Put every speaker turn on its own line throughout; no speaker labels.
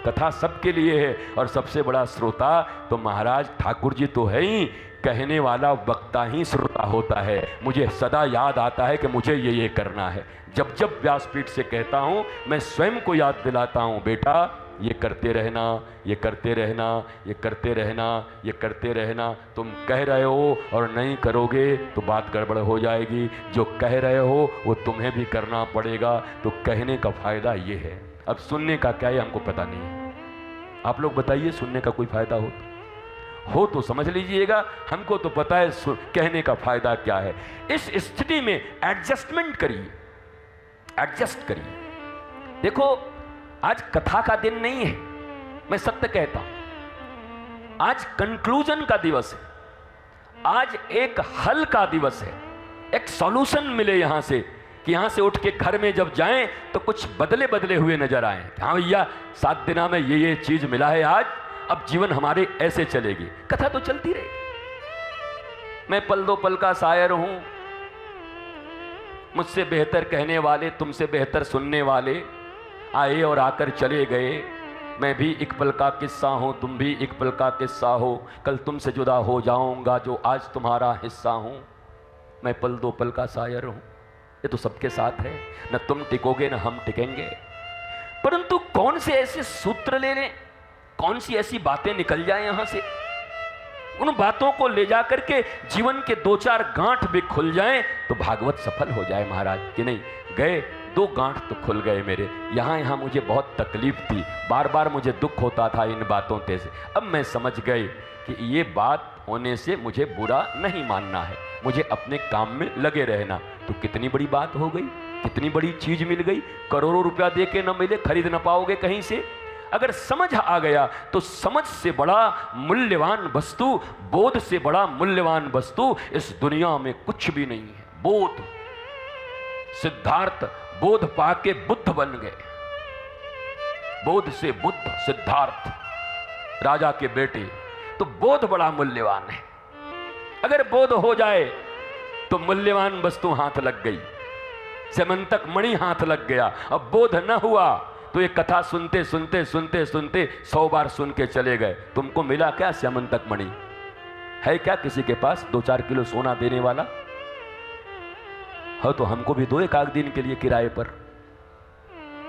कथा सबके लिए है और सबसे बड़ा श्रोता तो महाराज ठाकुर जी तो है ही, कहने वाला वक्ता ही श्रोता होता है। मुझे सदा याद आता है कि मुझे ये करना है। जब जब व्यासपीठ से कहता हूँ मैं स्वयं को याद दिलाता हूँ, बेटा ये करते रहना, ये करते रहना, ये करते रहना, ये करते रहना। तुम कह रहे हो और नहीं करोगे तो बात गड़बड़ हो जाएगी। जो कह रहे हो वो तुम्हें भी करना पड़ेगा। तो कहने का फायदा ये है। अब सुनने का क्या है हमको पता नहीं है। आप लोग बताइए, सुनने का कोई फायदा हो तो समझ लीजिएगा। हमको तो पता है कहने का फायदा क्या है। इस स्थिति में एडजस्टमेंट करिए, एडजस्ट करिए। देखो आज कथा का दिन नहीं है, मैं सत्य कहता हूं। आज कंक्लूजन का दिवस है, आज एक हल का दिवस है। एक सॉल्यूशन मिले यहां से कि यहां से उठ के घर में जब जाएं तो कुछ बदले बदले हुए नजर आए। हाँ भैया 7 दिना में ये चीज मिला है आज, अब जीवन हमारे ऐसे चलेगी। कथा तो चलती रहेगी। मैं पल दो पल का शायर हूं, मुझसे बेहतर कहने वाले, तुमसे बेहतर सुनने वाले आए और आकर चले गए। मैं भी एक पल का किस्सा हूं, तुम भी एक पल का किस्सा हो। कल तुमसे जुदा हो जाऊंगा जो आज तुम्हारा हिस्सा हूं। मैं पल दो पल का शायर हूं। ये तो सबके साथ है, न तुम टिकोगे न हम टिकेंगे। परंतु कौन से ऐसे सूत्र ले लें, कौन सी ऐसी बातें निकल जाए यहां से, उन बातों को ले जाकर के जीवन के 2-4 गांठ भी खुल जाएं तो भागवत सफल हो जाए महाराज। कि नहीं गए 2 गांठ तो खुल गए मेरे। यहाँ मुझे बहुत तकलीफ थी, बार बार मुझे दुख होता था इन बातों से। अब मैं समझ गई कि ये बात होने से मुझे बुरा नहीं मानना है, मुझे अपने काम में लगे रहना। तो कितनी बड़ी बात हो गई, कितनी बड़ी चीज मिल गई। करोड़ों रुपया दे के न मिले, खरीद न पाओगे कहीं से। अगर समझ आ गया तो समझ से बड़ा मूल्यवान वस्तु, बोध से बड़ा मूल्यवान वस्तु इस दुनिया में कुछ भी नहीं है। बोध। सिद्धार्थ बोध पाके बुद्ध बन गए। बोध से बुद्ध, सिद्धार्थ राजा के बेटे। तो बोध बड़ा मूल्यवान है। अगर बोध हो जाए तो मूल्यवान वस्तु हाथ लग गई, सेमंतक मणि हाथ लग गया। अब बोध न हुआ तो ये कथा सुनते सुनते सुनते सुनते 100 बार सुन के चले गए। तुमको मिला क्या सेमंतक मणि? है क्या किसी के पास 2-4 किलो सोना देने वाला? हो तो हमको भी दो 1 दिन के लिए किराए पर,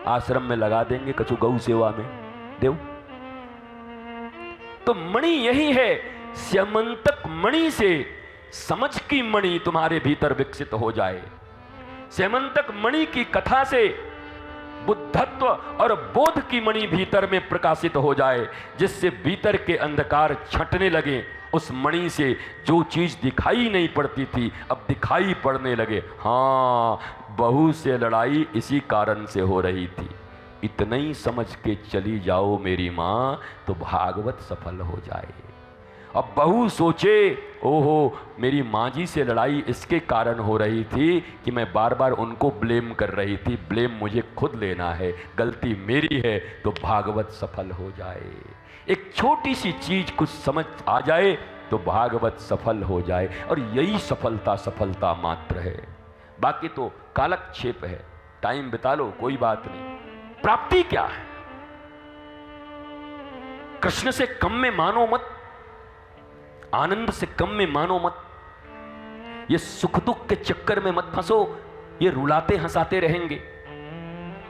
आश्रम में लगा देंगे, कछु गौ सेवा में देव। तो मणि यही है, सेमंतक मणि से समझ की मणि तुम्हारे भीतर विकसित हो जाए। सेमंतक मणि की कथा से बुद्धत्व और बोध की मणि भीतर में प्रकाशित हो जाए, जिससे भीतर के अंधकार छंटने लगे। उस मणि से जो चीज दिखाई नहीं पड़ती थी अब दिखाई पड़ने लगे। हाँ, बहू से लड़ाई इसी कारण से हो रही थी। इतना ही समझ के चली जाओ मेरी माँ तो भागवत सफल हो जाए। अब बहू सोचे, ओहो मेरी माँ जी से लड़ाई इसके कारण हो रही थी कि मैं बार बार उनको ब्लेम कर रही थी। ब्लेम मुझे खुद लेना है, गलती मेरी है, तो भागवत सफल हो जाए। एक छोटी सी चीज कुछ समझ आ जाए तो भागवत सफल हो जाए। और यही सफलता सफलता मात्र है। बाकी तो कालक्षेप है, टाइम बिता लो, कोई बात नहीं। प्राप्ति क्या है? कृष्ण से कम में मानो मत, आनंद से कम में मानो मत। ये सुख दुख के चक्कर में मत फंसो। ये रुलाते हंसाते रहेंगे,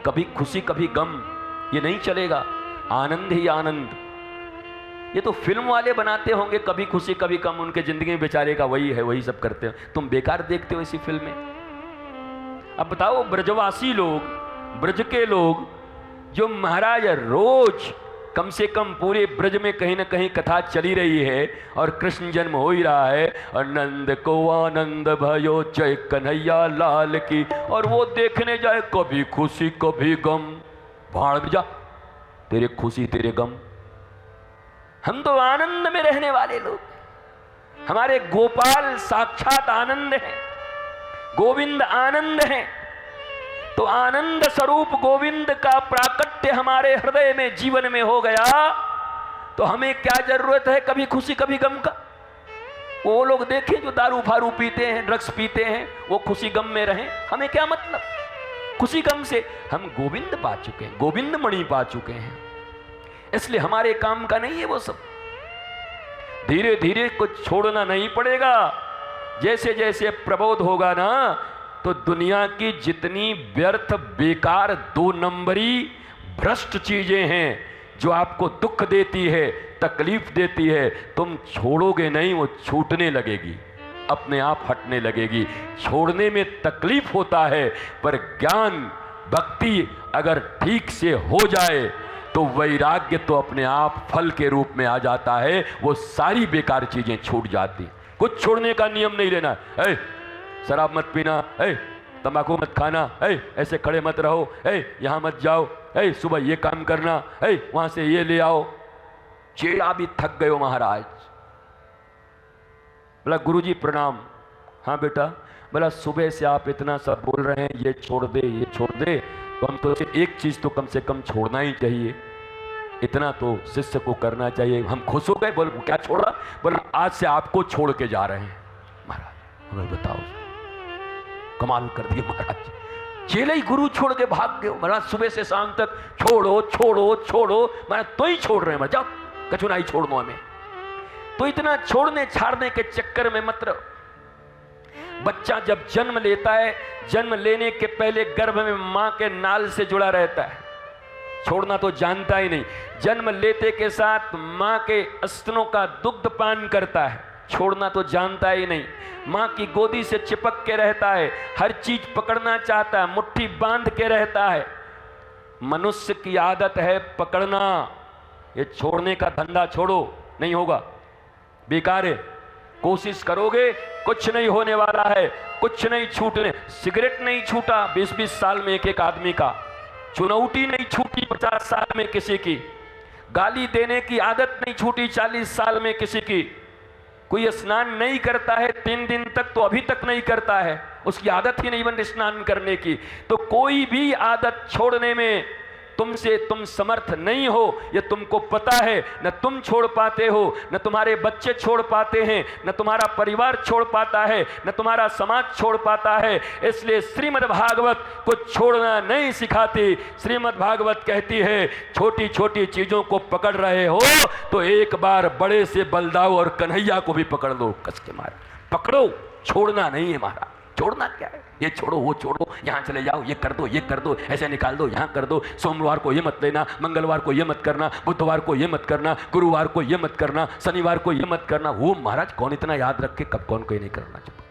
कभी खुशी कभी गम, ये नहीं चलेगा। आनंद ही आनंद। ये तो फिल्म वाले बनाते होंगे, कभी खुशी कभी गम, उनके जिंदगी में बेचारे का वही है, वही सब करते हो। तुम बेकार देखते हो ऐसी फिल्में। अब बताओ ब्रजवासी लोग, ब्रज के लोग जो महाराज रोज कम से कम पूरे ब्रज में कहीं ना कहीं कथा चली रही है और कृष्ण जन्म हो ही रहा है, और नंद को आनंद भयो जय कन्हैया लाल की, और वो देखने जाए कभी खुशी कभी गम। भाड़ जा तेरे खुशी तेरे गम। हम तो आनंद में रहने वाले लोग, हमारे गोपाल साक्षात आनंद है, गोविंद आनंद है। तो आनंद स्वरूप गोविंद का प्राकट्य हमारे हृदय में जीवन में हो गया तो हमें क्या जरूरत है कभी खुशी कभी गम का? वो लोग देखें जो दारू फारू पीते हैं, ड्रग्स पीते हैं, वो खुशी गम में रहें, हमें क्या मतलब? खुशी गम से हम गोविंद पा चुके हैं, गोविंद मणि पा चुके हैं। इसलिए हमारे काम का नहीं है वो सब। धीरे धीरे कुछ छोड़ना नहीं पड़ेगा। जैसे जैसे प्रबोध होगा ना, तो दुनिया की जितनी व्यर्थ, बेकार, 2 नंबरी, भ्रष्ट चीजें हैं जो आपको दुख देती है, तकलीफ देती है, तुम छोड़ोगे नहीं, वो छूटने लगेगी, अपने आप हटने लगेगी। छोड़ने में तकलीफ होता है, पर ज्ञान भक्ति अगर ठीक से हो जाए तो वैराग्य तो अपने आप फल के रूप में आ जाता है। वो सारी बेकार चीजें छूट जाती। कुछ छोड़ने का नियम नहीं लेना। शराब मत पीना, तंबाकू मत खाना, ऐसे खड़े मत रहो, यहाँ मत जाओ, सुबह ये काम करना, वहां से ये ले आओ। चेला भी थक गए हो महाराज। बोला गुरुजी प्रणाम। हाँ बेटा। बोला सुबह से आप इतना सब बोल रहे हैं, ये छोड़ दे, ये छोड़ दे, तो हम तो एक चीज तो कम से कम छोड़ना ही चाहिए, इतना तो शिष्य को करना चाहिए। हम खुश हो गए। बोल क्या छोड़ा? बोला आज से आपको छोड़ के जा रहे हैं। महाराज हमें बताओ, कमाल कर दिए महाराज। चेले ही गुरु छोड़ के भाग गए। महाराज सुबह से शाम तक छोड़ो छोड़ो छोड़ो, महाराज तो ही छोड़ रहे हैं। जाओ कचुनाई छोड़ दो हमें। तो इतना छोड़ने छाड़ने के चक्कर में मत रहो। बच्चा जब जन्म लेता है, जन्म लेने के पहले गर्भ में मां के नाल से जुड़ा रहता है, छोड़ना तो जानता ही नहीं। जन्म लेते के साथ मां के स्तनों का दुग्ध पान करता है, छोड़ना तो जानता ही नहीं। मां की गोदी से चिपक के रहता है, हर चीज पकड़ना चाहता है, मुट्ठी बांध के रहता है। मनुष्य की आदत है पकड़ना। ये छोड़ने का धंधा छोड़ो, नहीं होगा, बेकार है। कोशिश करोगे कुछ नहीं होने वाला है, कुछ नहीं छूटने। सिगरेट नहीं छूटा 20-20 साल में एक आदमी का, चुनौती नहीं छूटी 50 साल में किसी की, गाली देने की आदत नहीं छूटी 40 साल में किसी की। कोई स्नान नहीं करता है 3 दिन तक, तो अभी तक नहीं करता है, उसकी आदत ही नहीं बन स्नान करने की। तो कोई भी आदत छोड़ने में तुमसे तुम समर्थ नहीं हो, ये तुमको पता है। न तुम छोड़ पाते हो, न तुम्हारे बच्चे छोड़ पाते हैं, न तुम्हारा परिवार छोड़ पाता है, न तुम्हारा समाज छोड़ पाता है। इसलिए श्रीमद् भागवत कुछ छोड़ना नहीं सिखाती। श्रीमद् भागवत कहती है छोटी छोटी चीजों को पकड़ रहे हो तो एक बार बड़े से बलदाऊ और कन्हैया को भी पकड़ लो, कस के मार पकड़ो। छोड़ना नहीं है महाराज। छोड़ना क्या है? ये छोड़ो, वो छोड़ो, यहाँ चले जाओ, ये कर दो, ये कर दो, ऐसे निकाल दो, यहाँ कर दो। सोमवार को ये मत लेना, मंगलवार को ये मत करना, बुधवार को ये मत करना, गुरुवार को ये मत करना, शनिवार को ये मत करना। वो महाराज कौन इतना याद रखे कब कौन को ये नहीं करना चाहिए।